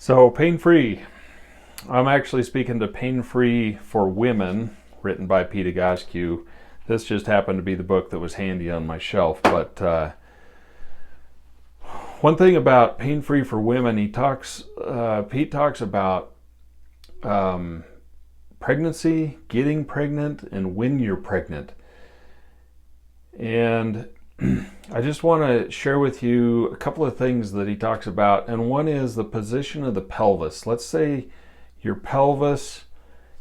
So, pain-free. I'm actually speaking to Pain-Free for Women, written by Pete Egoscue. This just happened to be the book that was handy on my shelf. But one thing about Pain-Free for Women, Pete talks about pregnancy, getting pregnant, and when you're pregnant. And I just want to share with you a couple of things that he talks about, and one is the position of the pelvis. Let's say your pelvis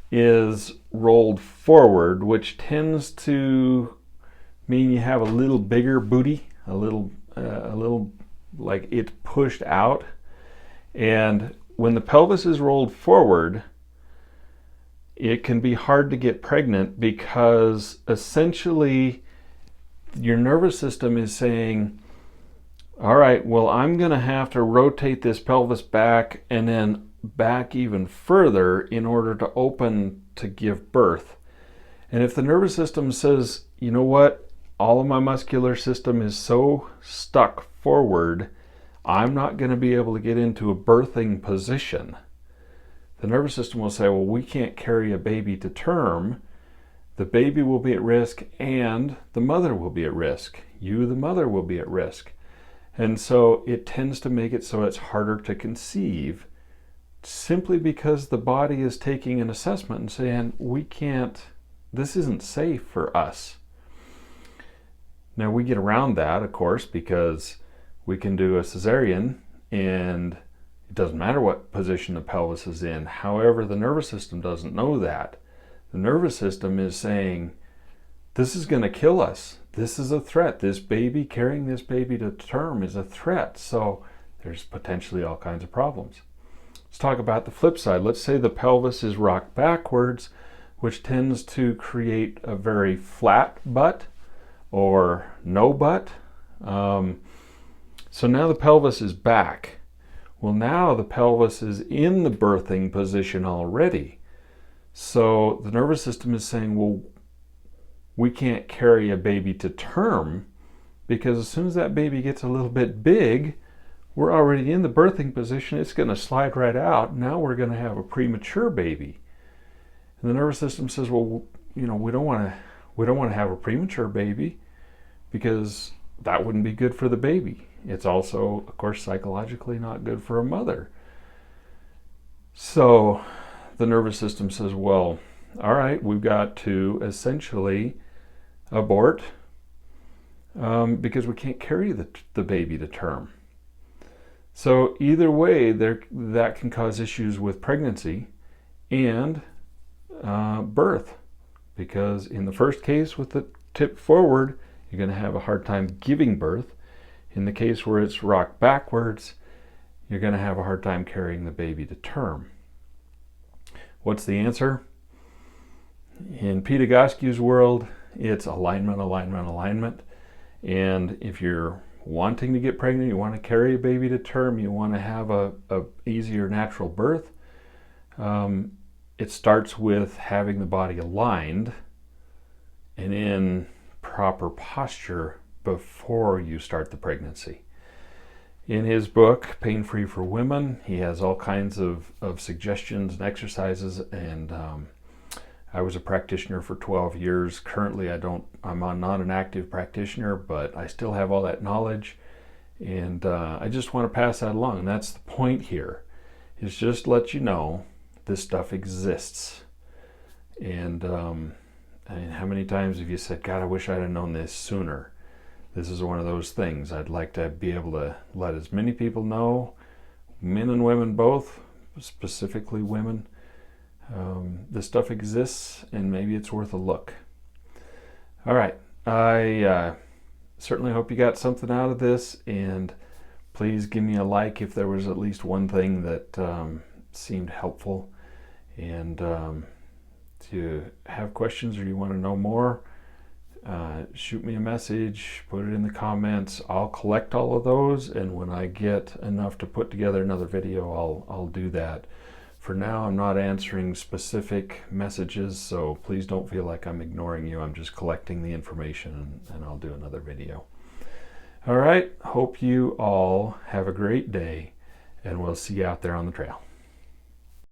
is rolled forward, which tends to mean you have a little bigger booty, a little like it's pushed out. And when the pelvis is rolled forward, it can be hard to get pregnant because essentially your nervous system is saying, all right, well, I'm going to have to rotate this pelvis back and then back even further in order to open to give birth. And if the nervous system says, you know what, all of my muscular system is so stuck forward, I'm not going to be able to get into a birthing position, the nervous system will say, well, we can't carry a baby to term. The baby will be at risk and the mother will be at risk. You, the mother, will be at risk. And so it tends to make it so it's harder to conceive simply because the body is taking an assessment and saying, we can't, this isn't safe for us. Now we get around that, of course, because we can do a cesarean and it doesn't matter what position the pelvis is in. However, the nervous system doesn't know that. The nervous system is saying, this is going to kill us. This is a threat. This baby, carrying this baby to term is a threat. So there's potentially all kinds of problems. Let's talk about the flip side. Let's say the pelvis is rocked backwards, which tends to create a very flat butt or no butt. So now the pelvis is back. Well, now the pelvis is in the birthing position already. So the nervous system is saying, well, we can't carry a baby to term because as soon as that baby gets a little bit big, we're already in the birthing position. It's going to slide right out. Now we're going to have a premature baby. And the nervous system says, well, you know, we don't want to have a premature baby because that wouldn't be good for the baby. It's also, of course, psychologically not good for a mother. So the nervous system says, well, all right, we've got to essentially abort because we can't carry the baby to term. So either way, that can cause issues with pregnancy and birth, because in the first case with the tip forward, you're going to have a hard time giving birth. In the case where it's rocked backwards, you're going to have a hard time carrying the baby to term. What's the answer? In Pete Egoscue's world, it's alignment, alignment, alignment. And if you're wanting to get pregnant, you want to carry a baby to term, you want to have a easier natural birth, it starts with having the body aligned and in proper posture before you start the pregnancy. In his book, Pain-Free for Women, he has all kinds of suggestions and exercises, and I was a practitioner for 12 years. Currently, I'm not an active practitioner, but I still have all that knowledge, and I just want to pass that along. And that's the point here, is just let you know this stuff exists. And I mean, how many times have you said, God, I wish I'd have known this sooner? This is one of those things. I'd like to be able to let as many people know, men and women both, specifically women. This stuff exists and maybe it's worth a look. All right. I certainly hope you got something out of this, and please give me a like if there was at least one thing that seemed helpful. And if you have questions or you want to know more, shoot me a message, put it in the comments. I'll collect all of those, and when I get enough to put together another video, I'll do that. For now, I'm not answering specific messages, so please don't feel like I'm ignoring you. I'm just collecting the information, and I'll do another video. All right, hope you all have a great day, and we'll see you out there on the trail.